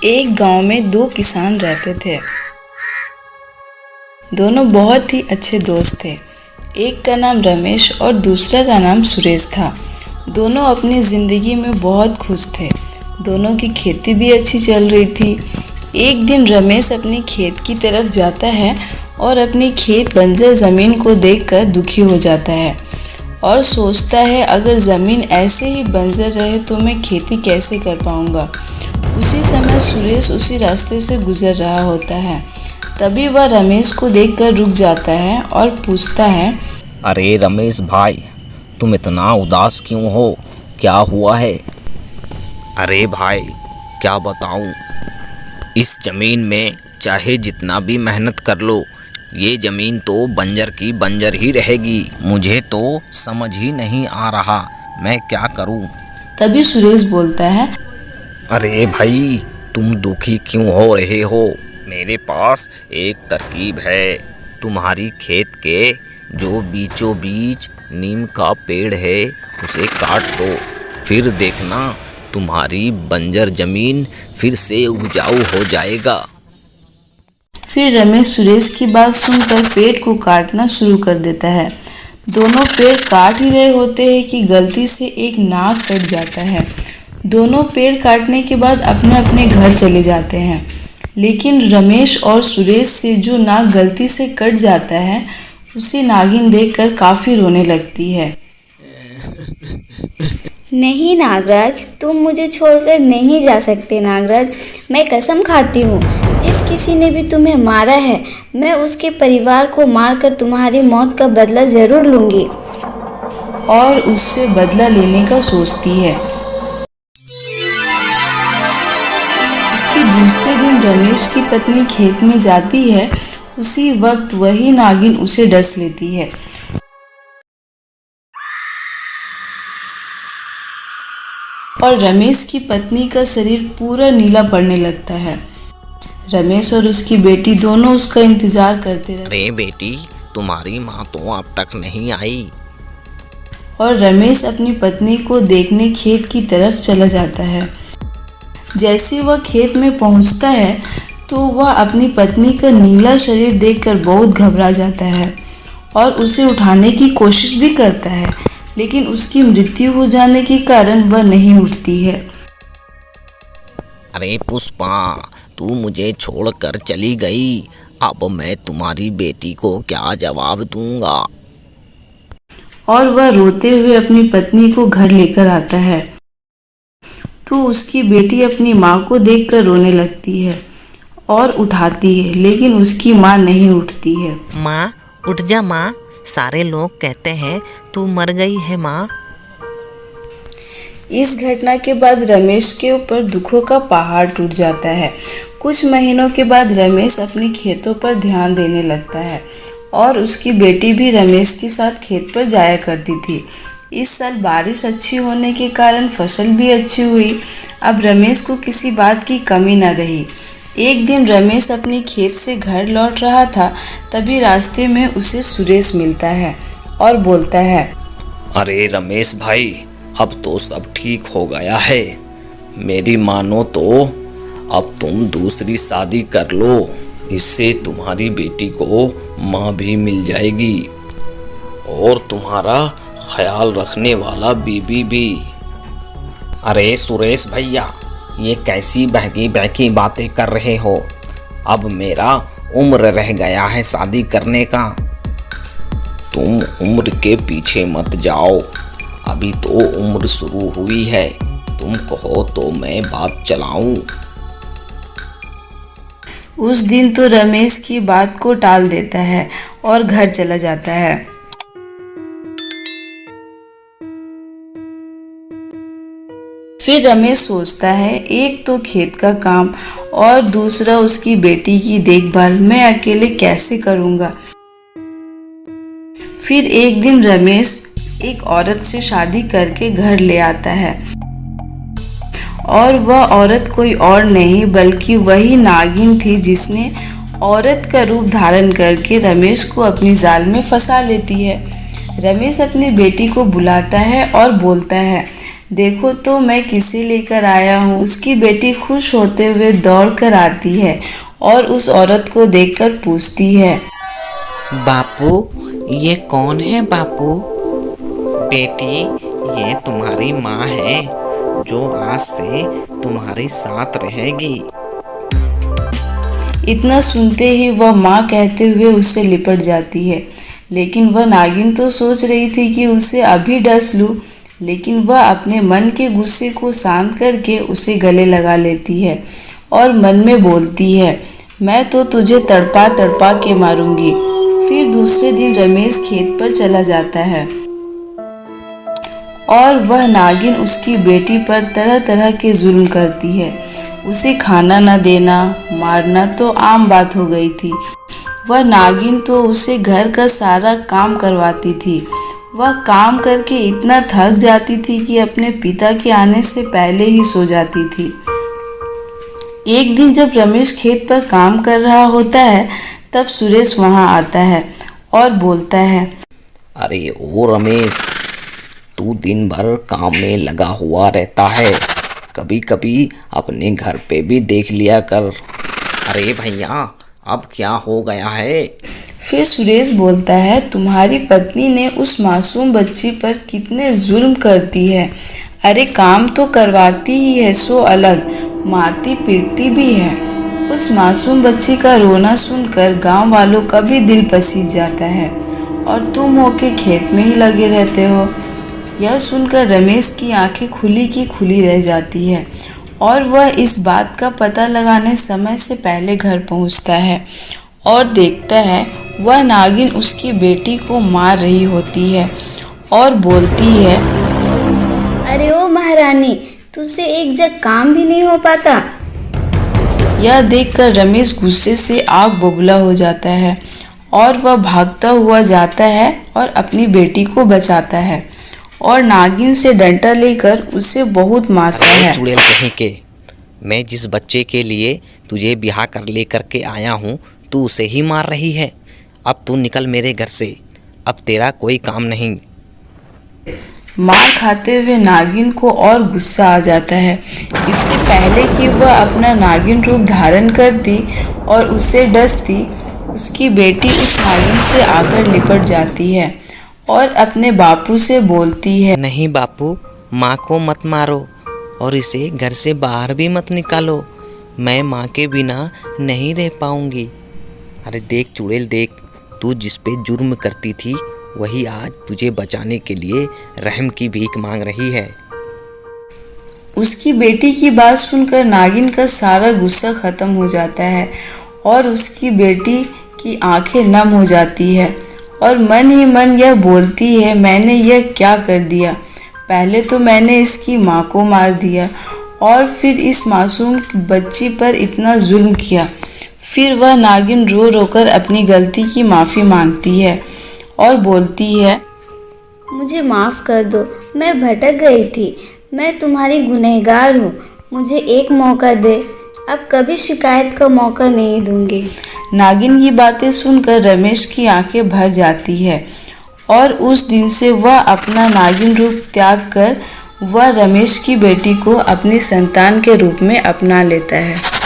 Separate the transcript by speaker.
Speaker 1: एक गांव में दो किसान रहते थे। दोनों बहुत ही अच्छे दोस्त थे। एक का नाम रमेश और दूसरा का नाम सुरेश था। दोनों अपनी ज़िंदगी में बहुत खुश थे। दोनों की खेती भी अच्छी चल रही थी। एक दिन रमेश अपनी खेत की तरफ जाता है और अपनी खेत बंजर ज़मीन को देखकर दुखी हो जाता है और सोचता है अगर ज़मीन ऐसे ही बंजर रहे तो मैं खेती कैसे कर पाऊँगा। उसी समय सुरेश उसी रास्ते से गुजर रहा होता है। तभी वह रमेश को देखकर रुक जाता है और पूछता है,
Speaker 2: अरे रमेश भाई, तुम इतना उदास क्यों हो? क्या हुआ है? अरे भाई, क्या बताऊं, इस ज़मीन में चाहे जितना भी मेहनत कर लो, ये ज़मीन तो बंजर की बंजर ही रहेगी। मुझे तो समझ ही नहीं आ रहा मैं क्या करूं।
Speaker 1: तभी सुरेश बोलता है,
Speaker 2: अरे भाई, तुम दुखी क्यों हो रहे हो? मेरे पास एक तरकीब है। तुम्हारी खेत के जो बीचों बीच नीम का पेड़ है उसे काट दो, फिर देखना तुम्हारी बंजर ज़मीन फिर से उपजाऊ हो जाएगा।
Speaker 1: फिर रमेश सुरेश की बात सुनकर पेड़ को काटना शुरू कर देता है। दोनों पेड़ काट ही रहे होते हैं कि गलती से एक नाग कट जाता है। दोनों पेड़ काटने के बाद अपने अपने घर चले जाते हैं, लेकिन रमेश और सुरेश से जो नाग गलती से कट जाता है उसे नागिन देखकर काफ़ी रोने लगती है।
Speaker 3: नहीं नागराज, तुम मुझे छोड़कर नहीं जा सकते नागराज। मैं कसम खाती हूँ, जिस किसी ने भी तुम्हें मारा है मैं उसके परिवार को मारकर तुम्हारी मौत का बदला ज़रूर लूँगी।
Speaker 1: और उससे बदला लेने का सोचती है। उसके दूसरे दिन रमेश की पत्नी खेत में जाती है। उसी वक्त वही नागिन उसे डस लेती है। और रमेश की पत्नी का शरीर पूरा नीला पड़ने लगता है। रमेश और उसकी बेटी दोनों उसका इंतजार करते रहते।
Speaker 2: अरे बेटी, तुम्हारी माँ तो अब तक नहीं आई।
Speaker 1: और रमेश अपनी पत्नी को देखने खेत की तरफ चला जाता है। जैसे वह खेत में पहुंचता है तो वह अपनी पत्नी का नीला शरीर देखकर बहुत घबरा जाता है और उसे उठाने की कोशिश भी करता है, लेकिन उसकी मृत्यु हो जाने के कारण वह नहीं उठती है।
Speaker 2: अरे पुष्पा, तू मुझे छोड़कर चली गई। अब मैं तुम्हारी बेटी को क्या जवाब दूंगा?
Speaker 1: और वह रोते हुए अपनी पत्नी को घर लेकर आता है तो उसकी बेटी अपनी माँ को देखकर रोने लगती है और उठाती है, लेकिन उसकी माँ नहीं उठती है।
Speaker 4: माँ, उठ जा माँ, सारे लोग कहते हैं तू मर गई है माँ।
Speaker 1: इस घटना के बाद रमेश के ऊपर दुखों का पहाड़ टूट जाता है। कुछ महीनों के बाद रमेश अपने खेतों पर ध्यान देने लगता है और उसकी बेटी भी रमेश के साथ खेत पर जाया करती थी। इस साल बारिश अच्छी होने के कारण फसल भी अच्छी हुई। अब रमेश को किसी बात की कमी न रही। एक दिन रमेश अपने खेत से घर लौट रहा था, तभी रास्ते में उसे सुरेश मिलता है और बोलता है,
Speaker 2: अरे रमेश भाई, अब तो सब ठीक हो गया है। मेरी मानो तो अब तुम दूसरी शादी कर लो, इससे तुम्हारी बेटी को माँ भी मिल जाएगी और तुम्हारा ख्याल रखने वाला बीबी भी। अरे सुरेश भैया, ये कैसी बहकी बहकी बातें कर रहे हो? अब मेरा उम्र रह गया है शादी करने का। तुम उम्र के पीछे मत जाओ, अभी तो उम्र शुरू हुई है। तुम कहो तो मैं बात चलाऊं।
Speaker 1: उस दिन तो रमेश की बात को टाल देता है और घर चला जाता है। फिर रमेश सोचता है, एक तो खेत का काम और दूसरा उसकी बेटी की देखभाल मैं अकेले कैसे करूँगा। फिर एक दिन रमेश एक औरत से शादी करके घर ले आता है और वह औरत कोई और नहीं बल्कि वही नागिन थी जिसने औरत का रूप धारण करके रमेश को अपनी जाल में फंसा लेती है। रमेश अपनी बेटी को बुलाता है और बोलता है, देखो तो मैं किसे लेकर आया हूँ। उसकी बेटी खुश होते हुए दौड़ कर आती है और उस औरत को देखकर पूछती है,
Speaker 4: बापू ये कौन है बापू? बेटी ये तुम्हारी माँ है जो आज से तुम्हारे साथ रहेगी।
Speaker 1: इतना सुनते ही वह माँ कहते हुए उससे लिपट जाती है। लेकिन वह नागिन तो सोच रही थी कि उसे अभी डस लूँ, लेकिन वह अपने मन के गुस्से को शांत करके उसे गले लगा लेती है और मन में बोलती है, मैं तो तुझे तड़पा तड़पा के मारूंगी। फिर दूसरे दिन रमेश खेत पर चला जाता है और वह नागिन उसकी बेटी पर तरह तरह के जुल्म करती है। उसे खाना न देना, मारना तो आम बात हो गई थी। वह नागिन तो उसे घर का सारा काम करवाती थी। वह काम करके इतना थक जाती थी कि अपने पिता के आने से पहले ही सो जाती थी। एक दिन जब रमेश खेत पर काम कर रहा होता है, तब सुरेश वहां आता है और बोलता है,
Speaker 2: अरे ओ रमेश, तू दिन भर काम में लगा हुआ रहता है, कभी कभी अपने घर पे भी देख लिया कर।
Speaker 4: अरे भैया अब क्या हो गया है?
Speaker 1: फिर सुरेश बोलता है, तुम्हारी पत्नी ने उस मासूम बच्ची पर कितने जुल्म करती है। अरे काम तो करवाती ही है सो अलग, मारती पीटती भी है। उस मासूम बच्ची का रोना सुनकर गांव वालों का भी दिल पसीज जाता है और तुम होके खेत में ही लगे रहते हो। यह सुनकर रमेश की आंखें खुली की खुली रह जाती है और वह इस बात का पता लगाने समय से पहले घर पहुंचता है और देखता है वह नागिन उसकी बेटी को मार रही होती है और बोलती है,
Speaker 3: अरे ओ महारानी, तुझसे एक जग काम भी नहीं हो पाता।
Speaker 1: यह देखकर रमेश गुस्से से आग बबूला हो जाता है और वह भागता हुआ जाता है और अपनी बेटी को बचाता है और नागिन से डंडा लेकर उसे बहुत मारता है।
Speaker 4: चुड़ैल कहीं के, मैं जिस बच्चे के लिए तुझे ब्याह कर लेकर के आया हूँ तू उसे ही मार रही है। अब तू निकल मेरे घर से, अब तेरा कोई काम नहीं।
Speaker 1: मार खाते हुए नागिन को और गुस्सा आ जाता है। इससे पहले कि वह अपना नागिन रूप धारण करती और उसे डसती, उसकी बेटी उस नागिन से आकर लिपट जाती है और अपने बापू से बोलती है,
Speaker 4: नहीं बापू, माँ को मत मारो और इसे घर से बाहर भी मत निकालो। मैं माँ के बिना नहीं रह पाऊंगी। अरे देख चुड़ैल देख, तू जिस पे जुर्म करती थी वही आज तुझे बचाने के लिए रहम की भीख मांग रही है।
Speaker 1: उसकी बेटी की बात सुनकर नागिन का सारा गुस्सा खत्म हो जाता है और उसकी बेटी की आंखें नम हो जाती है और मन ही मन यह बोलती है, मैंने यह क्या कर दिया। पहले तो मैंने इसकी माँ को मार दिया और फिर इस मासूम बच्ची पर इतना जुल्म किया। फिर वह नागिन रो रोकर अपनी गलती की माफ़ी मांगती है और बोलती है,
Speaker 3: मुझे माफ़ कर दो, मैं भटक गई थी, मैं तुम्हारी गुनहगार हूँ, मुझे एक मौका दे, अब कभी शिकायत का मौका नहीं दूंगी।
Speaker 1: नागिन की बातें सुनकर रमेश की आंखें भर जाती है और उस दिन से वह अपना नागिन रूप त्याग कर वह रमेश की बेटी को अपनी संतान के रूप में अपना लेता है।